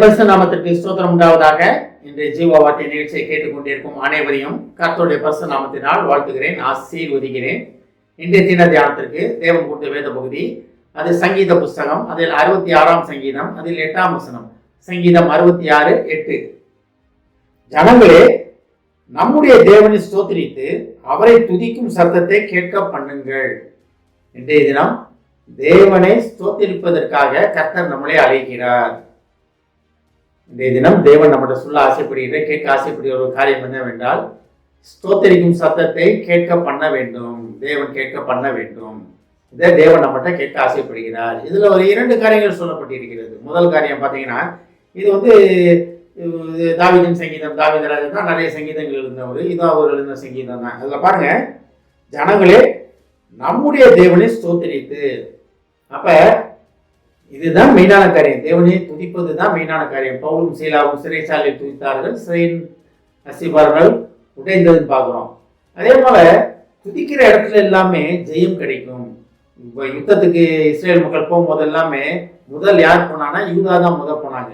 பரிசுத்த நாமத்திற்கு ஸ்தோத்திரம் உண்டாவதாக. இன்றைய ஜீவ வார்த்தை நிகழ்ச்சியை கேட்டுக்கொண்டிருக்கும் அனைவரையும் கர்த்தருடைய பரிசுத்த நாமத்தினால் வாழ்த்துகிறேன், ஆசீர்வதிக்கிறேன். இன்றைய தின தியானத்திற்கு தேவன் கொடுத்த வேத பகுதி, அது சங்கீத புஸ்தகம், அதில் 66ஆம் சங்கீதம், அதில் 8ஆம் வசனம். சங்கீதம் 66:8. ஜனங்களே, நம்முடைய தேவனை ஸ்தோத்திரித்து அவரை துதிக்கும் சத்தத்தை கேட்க பண்ணுங்கள். இன்றைய தினம் தேவனை ஸ்தோத்திரிப்பதற்காக கர்த்தர் நம்மளை அழைக்கிறார். இன்றைய தினம் தேவன் நம்மகிட்ட சொல்ல ஆசைப்படுகிற, கேட்க ஆசைப்படுகிற ஒரு காரியம் என்னவென்றால், ஸ்தோத்திரிக்கும் சத்தத்தை கேட்க பண்ண வேண்டும். தேவன் கேட்க பண்ண வேண்டும். இதை தேவன் நம்மகிட்ட கேட்க ஆசைப்படுகிறார். இதுல ஒரு 2 காரியங்கள் சொல்லப்பட்டிருக்கிறது. முதல் காரியம் பார்த்தீங்கன்னா, இது தாவீதின் சங்கீதம். தாவீது ராஜா தான் நிறைய சங்கீதங்கள் எழுதினவர். இது அவர் எழுதின சங்கீதம் தான். அதுல பாருங்க, ஜனங்களே நம்முடைய தேவனை ஸ்தோத்திரித்து. அப்ப இதுதான் மெயினான காரியம். தேவனை துதிப்பது தான் மெயினான காரியம். பவுலும் சீலாவும் சிறைச்சாலையில் துதித்தார்கள், சிறையின் அசிபார்கள் உடைந்ததுன்னு பார்க்கிறோம். அதே போல துதிக்கிற இடத்துல எல்லாமே ஜெயம் கிடைக்கும். இப்போ யுத்தத்துக்கு இஸ்ரேல் மக்கள் போகும்போது எல்லாமே முதல் யார் போனாங்கன்னா யூதா தான் போனாங்க.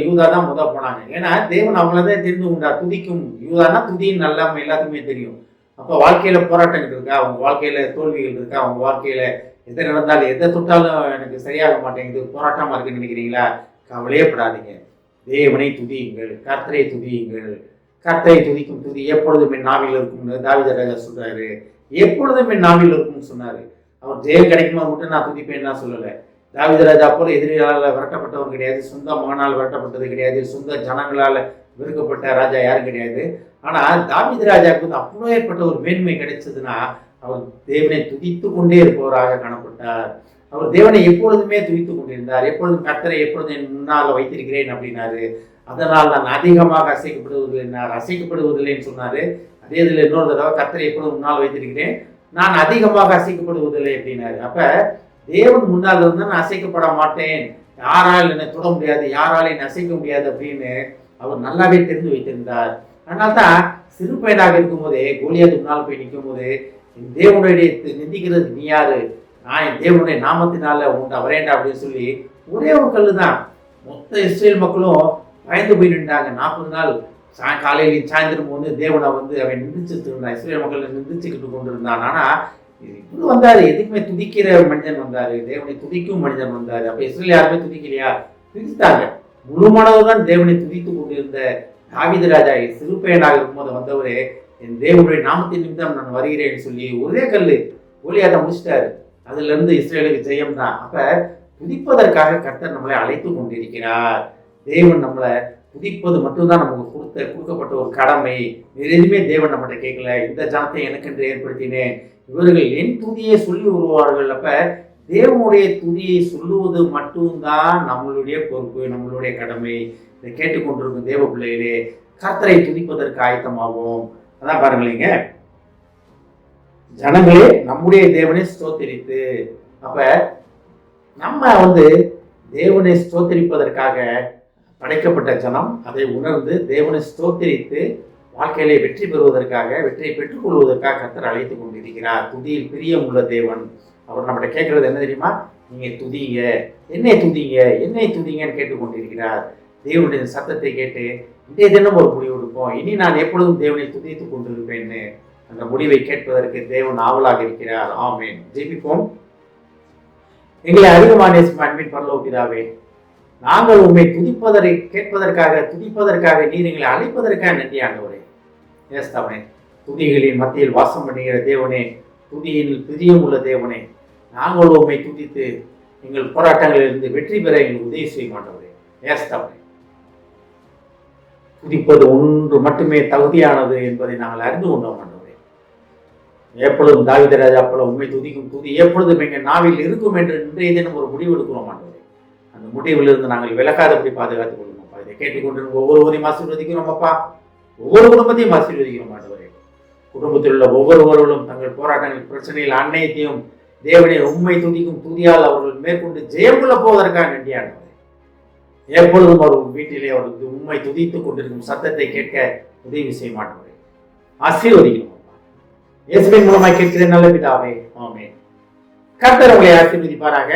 யூதா தான் போனாங்க. ஏன்னா தேவன் அவங்களதான் தெரிந்து கொண்டார். துதிக்கும் யூதானா துதின்னு நல்லா எல்லாத்துக்குமே தெரியும். அப்போ வாழ்க்கையில போராட்டங்கள் இருக்கா, அவங்க வாழ்க்கையில தோல்விகள் இருக்கா, அவங்க வாழ்க்கையில எதை நடந்தாலும் எதை தொட்டாலும் எனக்கு சரியாக மாட்டேங்குது, போராட்டமா இருக்குன்னு நினைக்கிறீங்களா? கவலையே படாதீங்க. தேவனை துதியுங்கள், கர்த்தரை துதியுங்கள். கர்த்தரை துதிக்கும் துதி எப்பொழுதும் என் நாவில் இருக்கும்னு தாவீது ராஜா சொல்றாரு. எப்பொழுதும் என் நாவில் இருக்கும்னு சொன்னாரு. அவர் ஜெயம் கிடைக்குமா மட்டும் நான் துதிப்பேன்னு சொல்லலை. தாவீது ராஜா போல எதிரிகளால் விரட்டப்பட்டவர் கிடையாது, சொந்த மகனால் விரட்டப்பட்டது கிடையாது, சொந்த ஜனங்களால் வெறுக்கப்பட்ட ராஜா யாரும் கிடையாது. ஆனா தாவீது ராஜாவுக்கு வந்து அப்பேற்பட்ட ஒரு மேன்மை கிடைச்சதுன்னா, அவர் தேவனை துதித்து கொண்டே இருப்பவராக காணப்பட்டார். அவர் தேவனை எப்பொழுதுமே துதித்து கொண்டிருந்தார். எப்பொழுதும் கர்த்தரை எப்பொழுதும் என் முன்னால் வைத்திருக்கிறேன் அப்படின்னாரு. அதனால் நான் அதிகமாக அசைக்கப்படுவதில்லைன்னு சொன்னாரு. அதே இதில் இன்னொரு தடவை கர்த்தரை எப்பொழுதும் முன்னால் வைத்திருக்கிறேன், நான் அதிகமாக அசைக்கப்படுவதில்லை அப்படின்னாரு. அப்ப தேவன் முன்னால் இருந்து நான் அசைக்கப்பட மாட்டேன், யாரால் என்னை தொட முடியாது, யாரால் என்னை அசைக்க முடியாது அப்படின்னு அவர் நல்லாவே தெரிந்து வைத்திருந்தார். அதனால்தான் சிறு பையனாக இருக்கும் போதே கோலியாத் முன்னால் போய் நிற்கும் போது, என் தேவனுடைய நிந்திக்கிறது நீ யாரு, நான் என் தேவனுடைய நாமத்தினால உன்னை வரேண்டா அப்படின்னு சொல்லி ஒரே ஒரு கல்லு தான். மொத்த இஸ்ரேல் மக்களும் பயந்து போய் நின்றாங்க. 40 நாள் காலையிலையும் சாயந்தரம் வந்து தேவனை வந்து அவன் நிந்திச்சுட்டு இருந்தான். இஸ்ரேல் மக்கள் நிந்திச்சுக்கிட்டு கொண்டு இருந்தான். ஆனா இப்படி வந்தாரு, எதுக்குமே துதிக்கிற மனிதன் வந்தாரு, தேவனை துதிக்கும் மனிதன் வந்தாரு. அப்ப இஸ்ரேல் யாருமே துதிக்கலையா? துதித்தாங்க. முழு மனதுடன் தேவனை துதித்து கொண்டிருந்த தாவீது ராஜா சிறு பையனாக இருக்கும்போது வந்தவரே, என் தேவனுடைய நாமத்தின் நிமித்தம் நான் வருகிறேன்னு சொல்லி ஒரே கல்லு கோலியாத்தை முடிச்சிட்டாரு. அதுல இருந்து இஸ்ரேலுக்கு ஜெயம் தான். அப்ப துதிப்பதற்காக கர்த்தர் நம்மளை அழைத்து கொண்டிருக்கிறார். தேவன் நம்மளை துதிப்பது மட்டும்தான் நமக்கு கொடுக்கப்பட்ட ஒரு கடமை. வேற எதுவுமே தேவன் நம்மகிட்ட கேட்கல. இந்த ஜனத்தை எனக்கென்று ஏற்படுத்தினேன், இவர்கள் என் துதியை சொல்லி வருவார்கள். அப்ப தேவனுடைய துதியை சொல்லுவது மட்டும்தான் நம்மளுடைய பொறுப்பு, நம்மளுடைய கடமை. இதை கேட்டுக்கொண்டிருக்கும் தேவ பிள்ளைகளே, கர்த்தரை துதிப்பதற்கு ஆயத்தமாகும். அதான் பாருங்களேங்க, ஜனங்களே நம்முடைய தேவனை ஸ்தோத்திரித்து. அப்ப நம்ம வந்து தேவனை ஸ்தோத்திரிப்பதற்காக படைக்கப்பட்ட ஜனம். அதை உணர்ந்து தேவனை ஸ்தோத்திரித்து வாழ்க்கையிலே வெற்றி பெறுவதற்காக, வெற்றியை பெற்றுக்கொள்வதற்காக கர்த்தர் அழைத்து கொண்டிருக்கிறார். துதியில் பிரியம் உள்ள தேவன். அவர் நம்மகிட்ட கேட்கறது என்ன தெரியுமா? நீங்க துதிங்க, என்னை துதிங்க, என்னை துதிங்கன்னு கேட்டுக்கொண்டிருக்கிறார். தேவனுடைய சத்தத்தை கேட்டு இன்றைய தினம் ஒரு முடிவு எடுப்போம். இனி நான் எப்பொழுதும் தேவனை துதித்து கொண்டிருப்பேன்னு அந்த முடிவை கேட்பதற்கு தேவன் ஆவலாக இருக்கிறார். ஆமென். ஜெபிப்போம். எங்களை அதிகமான அன்பின் பரலோக பிதாவே, நாங்கள் உண்மை துதிப்பதற்காக நீர் எங்களை அழைப்பதற்காக நன்றி ஆண்டவரே. ஏஸ்தாவனே, துதிகளின் மத்தியில் வாசம் பண்ணுகிற தேவனே, துதியில் பிரியம் உள்ள தேவனே, நாங்கள் உண்மை துதித்து எங்கள் போராட்டங்களிலிருந்து வெற்றி பெற எங்களுக்கு உதவி செய்ய மாட்டவரே. ஏஸ்தாவனே, துதிப்பது ஒன்று மட்டுமே தகுதியானது என்பதை நாங்கள் அறிந்து கொண்டோம் ஆண்டவரே. எப்பொழுதும் தாவீது ராஜா போல உண்மை துதிக்கும் துதி எப்பொழுதும் எங்கள் நாவில் இருக்கும் என்று இன்றைய தினம் ஒரு முடிவு எடுக்கிறோம் ஆண்டவரே. அந்த முடிவிலிருந்து நாங்கள் விலகாதபடி பாதுகாத்துக் கொள்ளும். இதை கேட்டுக்கொண்டு ஒவ்வொருவரையும் ஆசீர்வதிக்கிறோம் அப்பா. ஒவ்வொரு குடும்பத்தையும் ஆசீர்வதிக்கிறோம் ஆண்டவரே. குடும்பத்தில் உள்ள ஒவ்வொருவர்களும் தங்கள் போராட்டங்கள், பிரச்சனையில் அன்னையத்தையும் தேவனை உண்மை துதிக்கும் துதியால் அவர்கள் மேற்கொண்டு ஜெயம் கொள்ள போவதற்காக நன்றி ஆண்டவரே. எப்பொழுதும் அவர் வீட்டிலே அவருக்கு உண்மை துதித்துக் கொண்டிருக்கும் சத்தத்தை கேட்க உதவி செய்ய மாட்டவரே. ஆசீர்வதிக்கிறோம் அப்பா. இயேசுவின் மூலமாய் கேட்கிறேன் நல்ல பிதாவே. ஆமென். கர்த்தர் உங்களை ஆசீர்வதிப்பாராக.